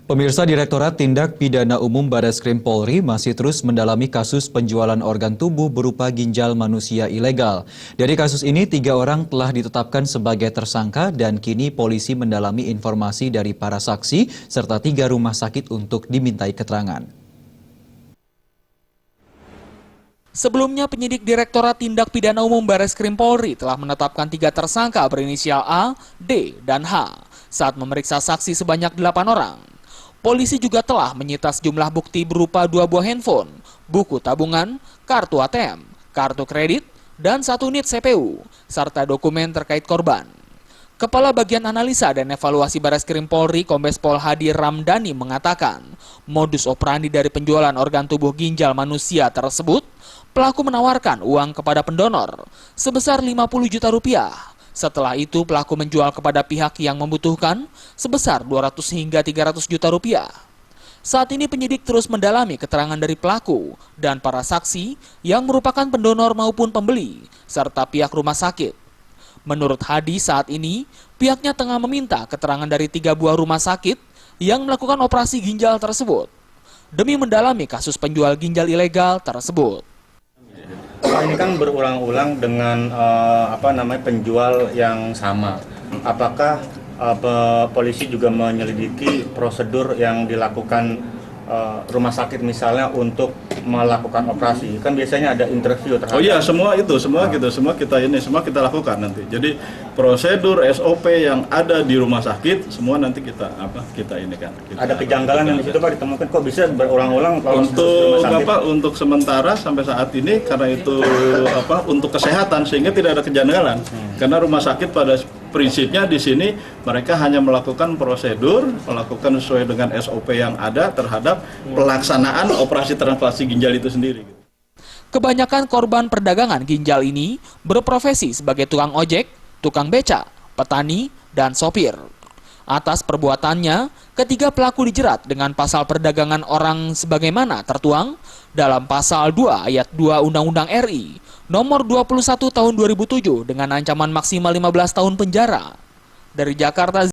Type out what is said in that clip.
Pemirsa, Direktorat Tindak Pidana Umum Barreskrim Polri masih terus mendalami kasus penjualan organ tubuh berupa ginjal manusia ilegal. Dari kasus ini, 3 orang telah ditetapkan sebagai tersangka dan kini polisi mendalami informasi dari para saksi serta 3 rumah sakit untuk dimintai keterangan. Sebelumnya, penyidik Direktorat Tindak Pidana Umum Barreskrim Polri telah menetapkan 3 tersangka berinisial A, D, dan H saat memeriksa saksi sebanyak 8 orang. Polisi juga telah menyita sejumlah bukti berupa 2 buah handphone, buku tabungan, kartu ATM, kartu kredit, dan 1 unit CPU, serta dokumen terkait korban. Kepala Bagian Analisa dan Evaluasi Barreskrim Polri, Kombes Pol Hadi Ramdhani mengatakan, modus operandi dari penjualan organ tubuh ginjal manusia tersebut, pelaku menawarkan uang kepada pendonor sebesar 50 juta rupiah. Setelah itu, pelaku menjual kepada pihak yang membutuhkan sebesar 200 hingga 300 juta rupiah. Saat ini penyidik terus mendalami keterangan dari pelaku dan para saksi yang merupakan pendonor maupun pembeli, serta pihak rumah sakit. Menurut Hadi, saat ini pihaknya tengah meminta keterangan dari 3 buah rumah sakit yang melakukan operasi ginjal tersebut, demi mendalami kasus penjual ginjal ilegal tersebut. Ini kan berulang-ulang dengan penjual yang sama. Apakah polisi juga menyelidiki prosedur yang dilakukan rumah sakit misalnya untuk melakukan operasi? Kan biasanya ada interview terhadap. Oh iya, semua kita lakukan nanti. Jadi prosedur SOP yang ada di rumah sakit semua nanti kita ini kan. Ada kejanggalan yang di situ Pak ditemukan, kok bisa berulang-ulang untuk sementara sampai saat ini karena itu untuk kesehatan sehingga tidak ada kejanggalan. Karena rumah sakit pada prinsipnya di sini mereka hanya melakukan prosedur, melakukan sesuai dengan SOP yang ada terhadap pelaksanaan operasi transplantasi ginjal itu sendiri. Kebanyakan korban perdagangan ginjal ini berprofesi sebagai tukang ojek, tukang beca, petani, dan sopir. Atas perbuatannya, ketiga pelaku dijerat dengan pasal perdagangan orang sebagaimana tertuang dalam pasal 2 ayat 2 Undang-Undang RI nomor 21 tahun 2007 dengan ancaman maksimal 15 tahun penjara. Dari Jakarta,